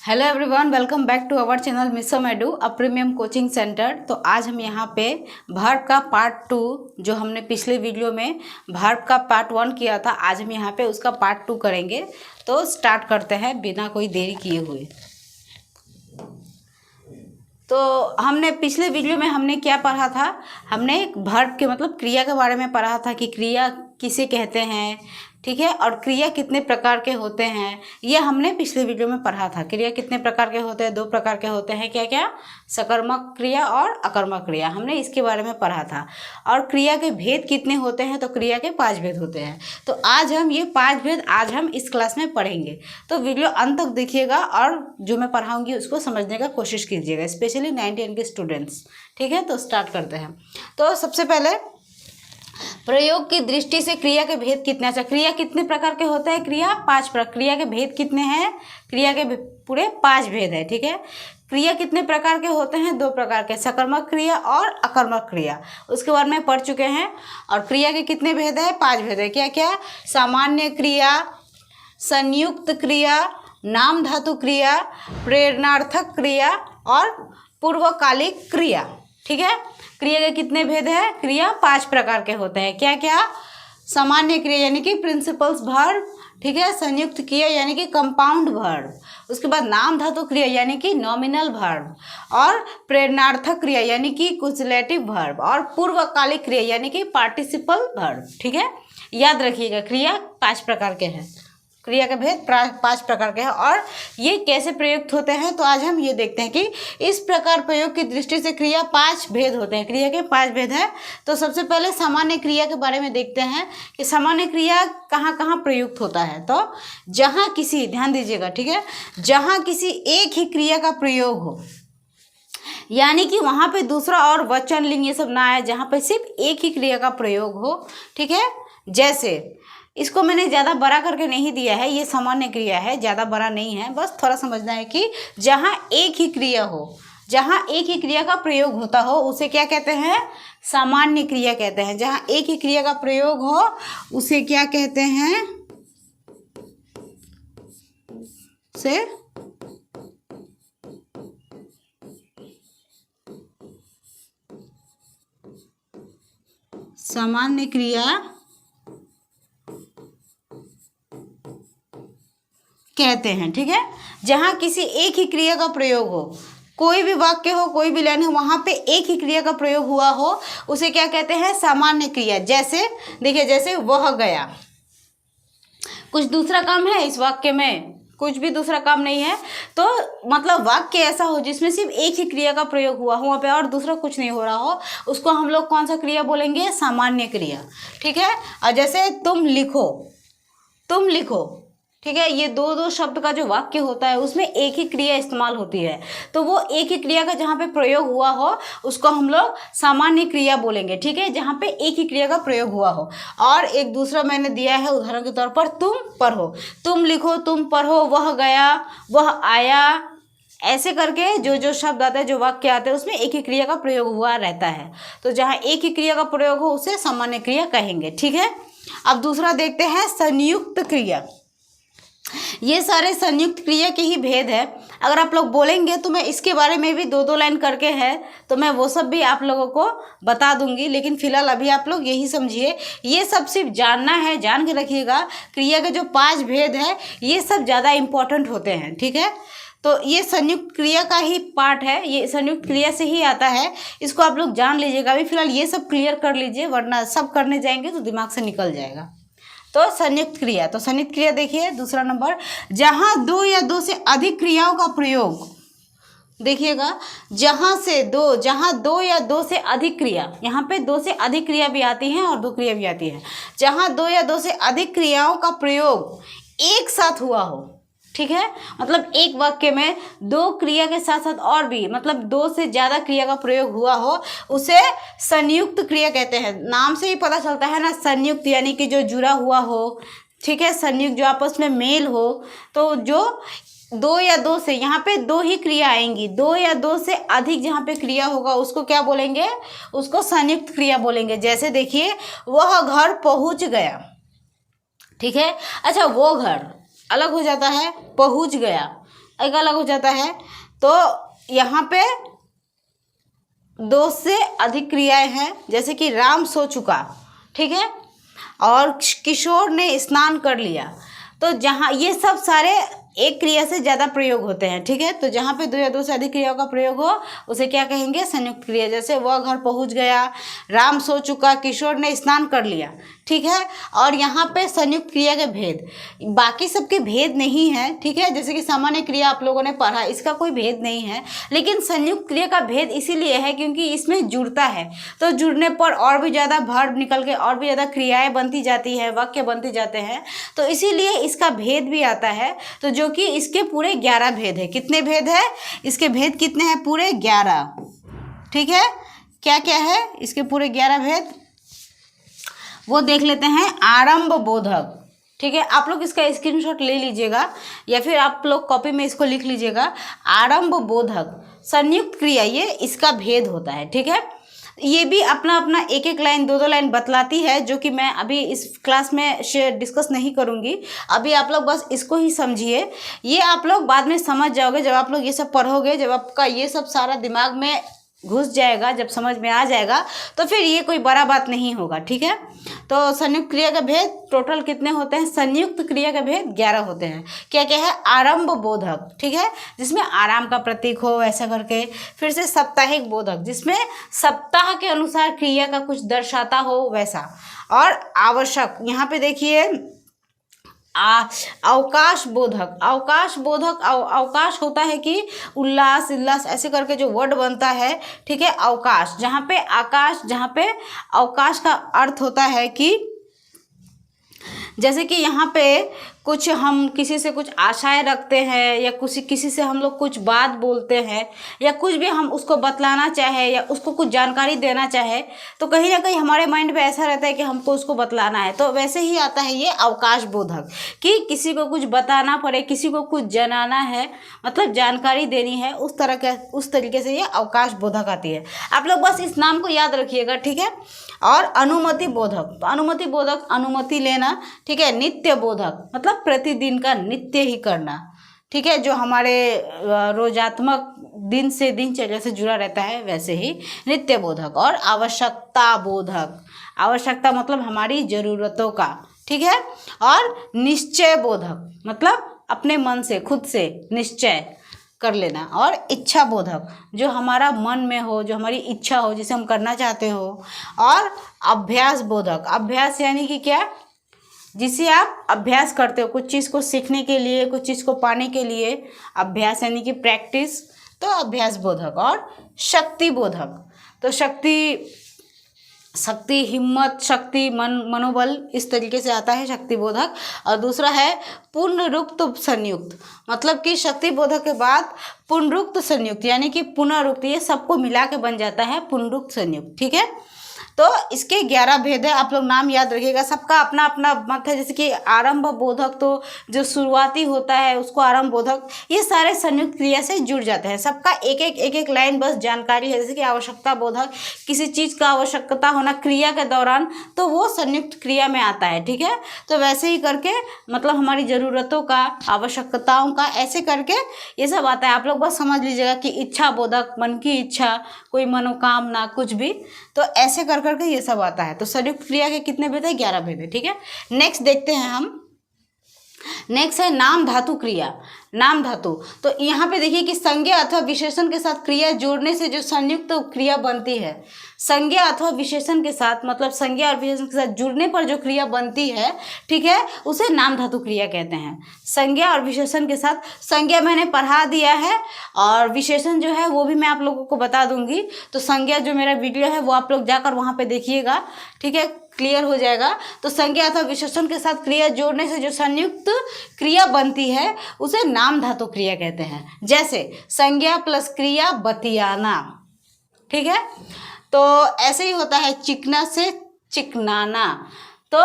Hello everyone, welcome back to our channel Misam Edu a premium coaching centre. तो आज हम यहाँ पे वर्ब का पार्ट 2 जो हमने पिछले वीडियो में वर्ब का पार्ट 1 किया था, आज हम यहाँ पे उसका पार्ट 2 करेंगे। तो स्टार्ट करते हैं बिना कोई देरी किए हुए। तो हमने पिछले वीडियो में हमने क्या पढ़ा था, हमने वर्ब के मतलब क्रिया के बारे में पढ़ा था कि क्रिया किसे कहते हैं, ठीक है, और क्रिया कितने प्रकार के होते हैं ये हमने पिछले वीडियो में पढ़ा था। क्रिया कितने प्रकार के होते हैं, 2 प्रकार के होते हैं, क्या क्या, सकर्मक क्रिया और अकर्मक क्रिया, हमने इसके बारे में पढ़ा था। और क्रिया के भेद कितने होते हैं, तो क्रिया के 5 भेद होते हैं। तो आज हम ये 5 भेद आज हम इस क्लास में पढ़ेंगे। तो वीडियो अंत तक देखिएगा और जो मैं पढ़ाऊँगी उसको समझने का कोशिश कीजिएगा, स्पेशली 9th के स्टूडेंट्स, ठीक है। तो स्टार्ट करते हैं। तो सबसे पहले प्रयोग की दृष्टि से क्रिया के भेद कितने, अच्छा क्रिया कितने प्रकार के होते हैं, क्रिया 5 प्रकार। क्रिया के भेद कितने हैं, क्रिया के पूरे 5 भेद है, ठीक है। क्रिया कितने प्रकार के होते हैं, 2 प्रकार के, सकर्मक क्रिया और अकर्मक क्रिया, उसके बारे में पढ़ चुके हैं। और क्रिया के कितने भेद है, 5 भेद है, क्या क्या, सामान्य क्रिया, संयुक्त क्रिया, नाम धातु क्रिया, प्रेरणार्थक क्रिया और पूर्वकालिक क्रिया, ठीक है। क्रिया के कितने भेद है, क्रिया 5 प्रकार के होते हैं, क्या क्या, सामान्य क्रिया यानी कि प्रिंसिपल्स वर्ब, ठीक है, संयुक्त क्रिया यानी कि कंपाउंड वर्ब, उसके बाद नाम धातु क्रिया यानी कि नॉमिनल वर्ब, और प्रेरणार्थक क्रिया यानी कि कुसलेटिव वर्ब, और पूर्वकालिक क्रिया यानी कि पार्टिसिपल वर्ब, ठीक है। याद रखिएगा क्रिया 5 प्रकार के हैं, क्रिया के भेद 5 प्रकार के हैं। और ये कैसे प्रयुक्त होते हैं, तो आज हम ये देखते हैं कि इस प्रकार प्रयोग की दृष्टि से क्रिया 5 भेद होते हैं, क्रिया के 5 भेद हैं। तो सबसे पहले सामान्य क्रिया के बारे में देखते हैं कि सामान्य क्रिया कहाँ कहाँ प्रयुक्त होता है। तो जहाँ किसी, ध्यान दीजिएगा, ठीक है, जहाँ किसी एक ही क्रिया का प्रयोग हो, यानी कि वहाँ पे दूसरा और वचन लिंग ये सब ना आए, जहाँ पे सिर्फ एक ही क्रिया का प्रयोग हो, ठीक है। जैसे इसको मैंने ज़्यादा बड़ा करके नहीं दिया है, ये सामान्य क्रिया है, ज़्यादा बड़ा नहीं है, बस थोड़ा समझना है कि जहाँ एक ही क्रिया हो, जहाँ एक ही क्रिया का प्रयोग होता हो उसे क्या कहते हैं, सामान्य क्रिया कहते हैं। जहाँ एक ही क्रिया का प्रयोग हो उसे क्या कहते हैं, उसे सामान्य क्रिया कहते हैं, ठीक है। जहाँ किसी एक ही क्रिया का प्रयोग हो, कोई भी वाक्य हो, कोई भी लाइन हो, वहाँ पे एक ही क्रिया का प्रयोग हुआ हो उसे क्या कहते हैं, सामान्य क्रिया। जैसे देखिए, जैसे वह गया, कुछ दूसरा काम है इस वाक्य में, कुछ भी दूसरा काम नहीं है, तो मतलब वाक्य ऐसा हो जिसमें सिर्फ एक ही क्रिया का प्रयोग हुआ हो, वहाँ पे और दूसरा कुछ नहीं हो रहा हो, उसको हम लोग कौन सा क्रिया बोलेंगे, सामान्य क्रिया, ठीक है। और जैसे तुम लिखो, तुम लिखो, ठीक है, ये दो शब्द का जो वाक्य होता है उसमें एक ही क्रिया इस्तेमाल होती है, तो वो एक ही क्रिया का जहाँ पे प्रयोग हुआ हो उसको हम लोग सामान्य क्रिया बोलेंगे, ठीक है, जहाँ पे एक ही क्रिया का प्रयोग हुआ हो। और एक दूसरा मैंने दिया है उदाहरण के तौर पर, तुम पढ़ो, तुम लिखो, तुम पढ़ो, वह गया, वह आया, ऐसे करके जो जो शब्द आते हैं, जो वाक्य आते हैं, उसमें एक ही क्रिया का प्रयोग हुआ रहता है। तो जहाँ एक ही क्रिया का प्रयोग हो उसे सामान्य क्रिया कहेंगे, ठीक है। अब दूसरा देखते हैं संयुक्त क्रिया। ये सारे संयुक्त क्रिया के ही भेद है। अगर आप लोग बोलेंगे तो मैं इसके बारे में भी 2 लाइन करके है, तो मैं वो सब भी आप लोगों को बता दूंगी, लेकिन फिलहाल अभी आप लोग यही समझिए, ये सब सिर्फ जानना है, जान के रखिएगा। क्रिया के जो 5 भेद है ये सब ज़्यादा इम्पोर्टेंट होते हैं, ठीक है। तो ये संयुक्त क्रिया का ही पार्ट है, ये संयुक्त क्रिया से ही आता है, इसको आप लोग जान लीजिएगा। अभी फिलहाल ये सब क्लियर कर लीजिए, वरना सब करने जाएंगे तो दिमाग से निकल जाएगा। तो संयुक्त क्रिया, तो संयुक्त क्रिया देखिए दूसरा नंबर, जहाँ 2 या 2 से अधिक क्रियाओं का प्रयोग, देखिएगा, जहाँ 2 या 2 से अधिक क्रिया, यहाँ पे 2 से अधिक क्रिया भी आती हैं और 2 क्रिया भी आती है, जहाँ 2 या 2 से अधिक क्रियाओं का प्रयोग एक साथ हुआ हो, ठीक है, मतलब एक वाक्य में 2 क्रिया के साथ साथ और भी, मतलब 2 से ज़्यादा क्रिया का प्रयोग हुआ हो उसे संयुक्त क्रिया कहते हैं। नाम से ही पता चलता है ना, संयुक्त यानी कि जो जुड़ा हुआ हो, ठीक है, संयुक्त जो आपस में मेल हो। तो जो 2 या 2 से, यहाँ पे 2 ही क्रिया आएंगी, 2 या 2 से अधिक जहाँ पे क्रिया होगा उसको क्या बोलेंगे, उसको संयुक्त क्रिया बोलेंगे। जैसे देखिए, वह घर पहुँच गया, ठीक है। अच्छा, वो घर अलग हो जाता है, पहुँच गया, एक अलग हो जाता है। तो यहाँ पे 2 से अधिक क्रियाएं हैं, जैसे कि राम सो चुका, ठीक है, और किशोर ने स्नान कर लिया। तो जहाँ ये सब सारे एक क्रिया से ज़्यादा प्रयोग होते हैं, ठीक है। तो जहाँ पे 2 या 2 से अधिक क्रियाओं का प्रयोग हो उसे क्या कहेंगे, संयुक्त क्रिया। जैसे वह घर पहुँच गया, राम सो चुका, किशोर ने स्नान कर लिया, ठीक है। और यहाँ पे संयुक्त क्रिया के भेद, बाकी सबके भेद नहीं है, ठीक है। जैसे कि सामान्य क्रिया आप लोगों ने पढ़ा, इसका कोई भेद नहीं है, लेकिन संयुक्त क्रिया का भेद इसीलिए है क्योंकि इसमें जुड़ता है। तो जुड़ने पर और भी ज़्यादा वर्ब निकल के और भी ज़्यादा क्रियाएं बनती जाती है, वाक्य बनते जाते हैं, तो इसीलिए इसका भेद भी आता है। तो जो कि इसके पूरे 11 भेद है। कितने भेद है इसके? भेद कितने हैं? पूरे 11, ठीक है। क्या क्या है इसके पूरे 11 भेद, वो देख लेते हैं। आरंभ बोधक, ठीक है, आप लोग इसका स्क्रीनशॉट ले लीजिएगा या फिर आप लोग कॉपी में इसको लिख लीजिएगा। आरंभ बोधक संयुक्त क्रिया, ये इसका भेद होता है, ठीक है। ये भी अपना अपना एक एक लाइन 2-2 लाइन बतलाती है, जो कि मैं अभी इस क्लास में डिस्कस नहीं करूँगी। अभी आप लोग बस इसको ही समझिए, ये आप लोग बाद में समझ जाओगे जब आप लोग ये सब पढ़ोगे, जब आपका ये सब सारा दिमाग में घुस जाएगा, जब समझ में आ जाएगा तो फिर ये कोई बड़ा बात नहीं होगा, ठीक है। तो संयुक्त क्रिया का भेद टोटल कितने होते हैं? संयुक्त क्रिया का भेद 11 होते हैं। क्या क्या है? आरंभ बोधक, ठीक है, जिसमें आराम का प्रतीक हो ऐसा करके। फिर से साप्ताहिक बोधक, जिसमें सप्ताह के अनुसार क्रिया का कुछ दर्शाता हो वैसा। और आवश्यक, यहाँ पे देखिए अवकाश बोधक। अवकाश बोधक अवकाश होता है कि उल्लास उल्लास ऐसे करके जो वर्ड बनता है, ठीक है। अवकाश, जहाँ पे आकाश, जहाँ पे अवकाश का अर्थ होता है कि जैसे कि यहाँ पे कुछ हम किसी से कुछ आशाएं रखते हैं, या किसी से हम लोग कुछ बात बोलते हैं, या कुछ भी हम उसको बतलाना चाहे या उसको कुछ जानकारी देना चाहे, तो कहीं ना कहीं हमारे माइंड में ऐसा रहता है कि हमको उसको बतलाना है। तो वैसे ही आता है ये अवकाश बोधक, कि किसी को कुछ बताना पड़े, किसी को कुछ जनाना है, मतलब जानकारी देनी है, उस तरीके से ये अवकाश बोधक आती है। आप लोग बस इस नाम को याद रखिएगा, ठीक है। और अनुमति बोधक, अनुमति बोधक अनुमति लेना, ठीक है। नित्य बोधक मतलब प्रतिदिन का नित्य ही करना, ठीक है, जो हमारे रोजात्मक दिन से दिनचर्या से जुड़ा रहता है, वैसे ही नित्य बोधक। और आवश्यकता बोधक, आवश्यकता मतलब हमारी ज़रूरतों का, ठीक है। और निश्चय बोधक मतलब अपने मन से खुद से निश्चय कर लेना। और इच्छा बोधक, जो हमारा मन में हो, जो हमारी इच्छा हो, जिसे हम करना चाहते हो। और अभ्यास बोधक, अभ्यास यानी कि क्या? जिसे आप अभ्यास करते हो कुछ चीज़ को सीखने के लिए, कुछ चीज़ को पाने के लिए, अभ्यास यानी कि प्रैक्टिस, तो अभ्यास बोधक। और शक्ति बोधक, तो शक्ति हिम्मत, शक्ति मनोबल, इस तरीके से आता है शक्ति बोधक। और दूसरा है पुनरुक्त संयुक्त, मतलब कि शक्ति बोधक के बाद पुनरुक्त संयुक्त यानी कि पुनरुक्त, ये सबको मिला के बन जाता है पुनरुक्त संयुक्त, ठीक है। तो इसके 11 भेद है, आप लोग नाम याद रखिएगा। सबका अपना अपना मत है। जैसे कि आरंभ बोधक, तो जो शुरुआती होता है उसको आरंभ बोधक, ये सारे संयुक्त क्रिया से जुड़ जाते हैं। सबका एक एक लाइन बस जानकारी है। जैसे कि आवश्यकता बोधक, किसी चीज़ का आवश्यकता होना क्रिया के दौरान, तो वो संयुक्त क्रिया में आता है, ठीक है। तो वैसे ही करके मतलब हमारी ज़रूरतों का, आवश्यकताओं का, ऐसे करके ये सब आता है। आप लोग बस समझ लीजिएगा कि इच्छा बोधक, मन की इच्छा, कोई मनोकामना, कुछ भी, तो ऐसे करके ये सब आता है। तो संयुक्त क्रिया के कितने भेद है? 11 भेद है, ठीक है। नेक्स्ट देखते हैं हम। नेक्स्ट है नाम धातु क्रिया। नाम धातु, तो यहाँ पे देखिए कि संज्ञा अथवा विशेषण के साथ क्रिया जोड़ने से जो संयुक्त क्रिया बनती है, संज्ञा अथवा विशेषण के साथ, मतलब संज्ञा और विशेषण के साथ जुड़ने पर जो क्रिया बनती है, ठीक है, उसे नाम धातु क्रिया कहते हैं। संज्ञा और विशेषण के साथ, संज्ञा मैंने पढ़ा दिया है और विशेषण जो है वो भी मैं आप लोगों को बता दूंगी। तो संज्ञा जो मेरा वीडियो है वो आप लोग जाकर वहाँ पे देखिएगा, ठीक है, क्लियर हो जाएगा। तो संज्ञा अथवा विशेषण के साथ क्रिया जोड़ने से जो संयुक्त क्रिया बनती है उसे नाम धातु क्रिया कहते हैं। जैसे संज्ञा प्लस क्रिया बतियाना, ठीक है। तो ऐसे ही होता है चिकना से चिकनाना। तो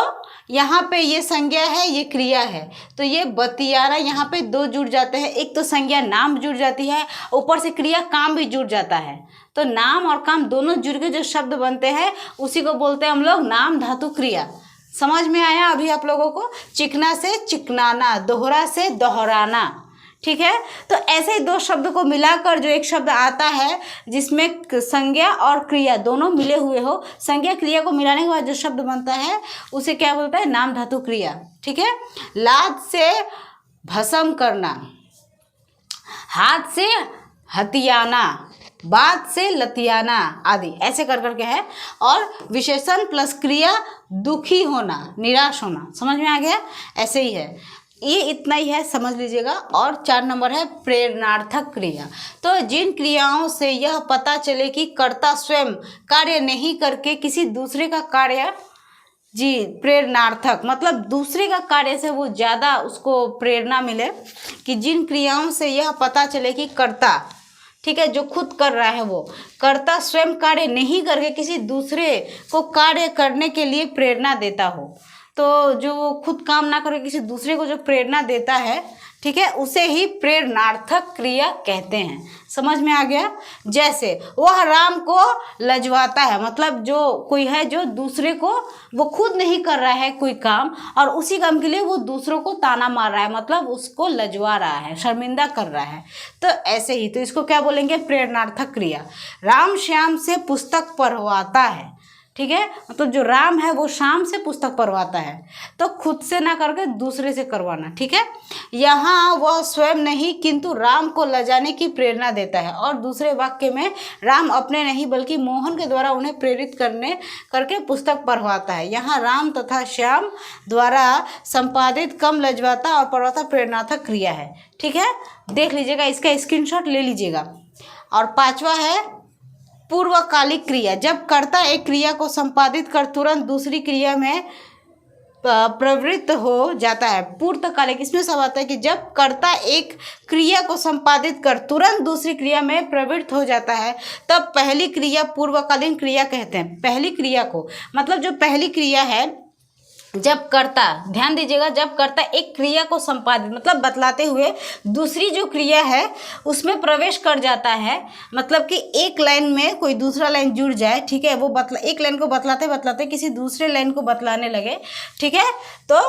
यहाँ पे ये संज्ञा है, ये क्रिया है, तो ये बतियाना, यहाँ पे दो जुड़ जाते हैं। एक तो संज्ञा नाम जुड़ जाती है, ऊपर से क्रिया काम भी जुड़ जाता है। तो नाम और काम दोनों जुड़ के जो शब्द बनते हैं उसी को बोलते हैं हम लोग नाम धातु क्रिया। समझ में आया अभी आप लोगों को? चिकना से चिकनाना, दोहरा से दोहराना, ठीक है। तो ऐसे ही दो शब्द को मिलाकर जो एक शब्द आता है जिसमें संज्ञा और क्रिया दोनों मिले हुए हो, संज्ञा क्रिया को मिलाने के बाद जो शब्द बनता है उसे क्या बोलता है, नाम धातु क्रिया। ठीक है। लाद से भस्म करना, हाथ से हथियाना, बात से लतियाना आदि, ऐसे कर करके है। और विशेषण प्लस क्रिया दुखी होना, निराश होना। समझ में आ गया? ऐसे ही है, ये इतना ही है, समझ लीजिएगा। और 4 नंबर है प्रेरणार्थक क्रिया। तो जिन क्रियाओं से यह पता चले कि कर्ता स्वयं कार्य नहीं करके किसी दूसरे का कार्य, जी प्रेरणार्थक मतलब दूसरे का कार्य से वो ज़्यादा उसको प्रेरणा मिले, कि जिन क्रियाओं से यह पता चले कि कर्ता, ठीक है, जो खुद कर रहा है वो कर्ता स्वयं कार्य नहीं करके किसी दूसरे को कार्य करने के लिए प्रेरणा देता हो। तो जो वो खुद काम ना करके किसी दूसरे को जो प्रेरणा देता है, ठीक है, उसे ही प्रेरणार्थक क्रिया कहते हैं। समझ में आ गया? जैसे वह राम को लजवाता है, मतलब जो कोई है जो दूसरे को, वो खुद नहीं कर रहा है कोई काम और उसी काम के लिए वो दूसरों को ताना मार रहा है, मतलब उसको लजवा रहा है, शर्मिंदा कर रहा है। तो ऐसे ही, तो इसको क्या बोलेंगे, प्रेरणार्थक क्रिया। राम श्याम से पुस्तक पढ़वाता है, ठीक है, मतलब जो राम है वो शाम से पुस्तक पढ़वाता है, तो खुद से ना करके दूसरे से करवाना। ठीक है। यहाँ वह स्वयं नहीं किंतु राम को लजाने की प्रेरणा देता है, और दूसरे वाक्य में राम अपने नहीं बल्कि मोहन के द्वारा उन्हें प्रेरित करके पुस्तक पढ़वाता है। यहाँ राम तथा श्याम द्वारा संपादित कम लजवाता और पढ़वाता प्रेरणार्थक क्रिया है। ठीक है, देख लीजिएगा, इसका स्क्रीनशॉट ले लीजिएगा। और 5वां है पूर्वकालिक क्रिया। जब कर्ता एक क्रिया को संपादित कर तुरंत दूसरी क्रिया में प्रवृत्त हो जाता है। पूर्वकालिक, इसमें सब आता है कि जब कर्ता एक क्रिया को संपादित कर तुरंत दूसरी क्रिया में प्रवृत्त हो जाता है, तब पहली क्रिया पूर्वकालीन क्रिया कहते हैं। पहली क्रिया को, मतलब जो पहली क्रिया है, जब कर्ता, ध्यान दीजिएगा, जब कर्ता एक क्रिया को संपादित मतलब बतलाते हुए दूसरी जो क्रिया है उसमें प्रवेश कर जाता है, मतलब कि एक लाइन में कोई दूसरा लाइन जुड़ जाए, ठीक है, वो एक लाइन को बतलाते बतलाते किसी दूसरे लाइन को बतलाने लगे, ठीक है, तो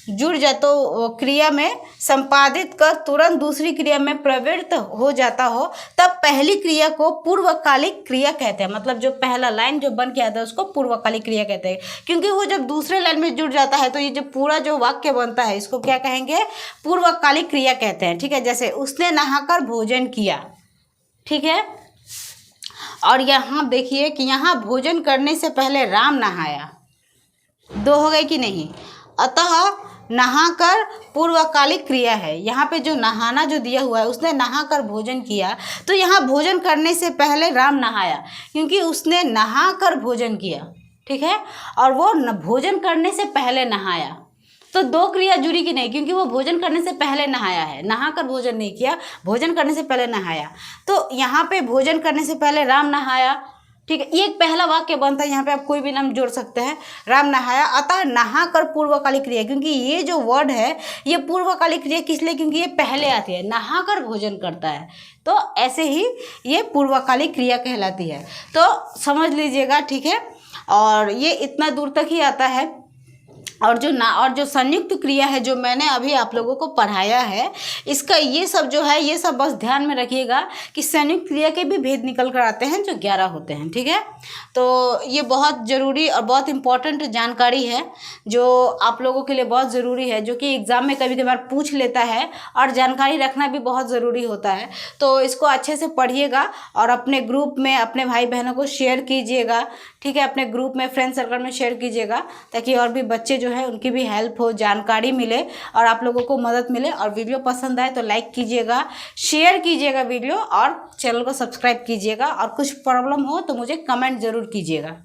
जुड़ जाए, तो क्रिया में संपादित कर तुरंत दूसरी क्रिया में प्रवृत्त हो जाता हो, तब पहली क्रिया को पूर्वकालिक क्रिया कहते हैं। मतलब जो पहला लाइन जो बन के आता है उसको पूर्वकालिक क्रिया कहते हैं, क्योंकि वो जब दूसरे लाइन में जुड़ जाता है तो ये जो पूरा जो वाक्य बनता है इसको क्या कहेंगे, पूर्वकालिक क्रिया कहते हैं। ठीक है, जैसे उसने नहाकर भोजन किया, ठीक है, और यहाँ देखिए कि यहाँ भोजन करने से पहले राम नहाया, 2 हो गए कि नहीं, अतः नहाकर पूर्वकालिक क्रिया है। यहाँ पे जो नहाना जो दिया हुआ है, उसने नहाकर भोजन किया, तो यहाँ भोजन करने से पहले राम नहाया, क्योंकि उसने नहाकर भोजन किया, ठीक है, और वो भोजन करने से पहले नहाया, तो 2 क्रिया जुड़ी कि नहीं, क्योंकि वो भोजन करने से पहले नहाया है, नहाकर भोजन नहीं किया, भोजन करने से पहले नहाया। तो यहाँ पे भोजन करने से पहले राम नहाया, ठीक है, ये एक पहला वाक्य बनता है। यहाँ पे आप कोई भी नाम जोड़ सकते हैं, राम नहाया, अतः नहाकर पूर्वकालिक क्रिया, क्योंकि ये जो वर्ड है ये पूर्वकालिक क्रिया किस लिए, क्योंकि ये पहले आती है, नहाकर भोजन करता है, तो ऐसे ही ये पूर्वकालिक क्रिया कहलाती है। तो समझ लीजिएगा, ठीक है, और ये इतना दूर तक ही आता है। और जो संयुक्त क्रिया है जो मैंने अभी आप लोगों को पढ़ाया है, इसका ये सब जो है, ये सब बस ध्यान में रखिएगा कि संयुक्त क्रिया के भी भेद निकल कर आते हैं जो 11 होते हैं। ठीक है, तो ये बहुत ज़रूरी और बहुत इम्पॉर्टेंट जानकारी है जो आप लोगों के लिए बहुत ज़रूरी है, जो कि एग्ज़ाम में कभी कभार पूछ लेता है, और जानकारी रखना भी बहुत ज़रूरी होता है। तो इसको अच्छे से पढ़िएगा और अपने ग्रुप में अपने भाई बहनों को शेयर कीजिएगा, ठीक है, अपने ग्रुप में फ्रेंड सर्कल में शेयर कीजिएगा, ताकि और भी बच्चे जो है उनकी भी हेल्प हो, जानकारी मिले और आप लोगों को मदद मिले। और वीडियो पसंद आए तो लाइक कीजिएगा, शेयर कीजिएगा वीडियो, और चैनल को सब्सक्राइब कीजिएगा। और कुछ प्रॉब्लम हो तो मुझे कमेंट ज़रूर कीजिएगा।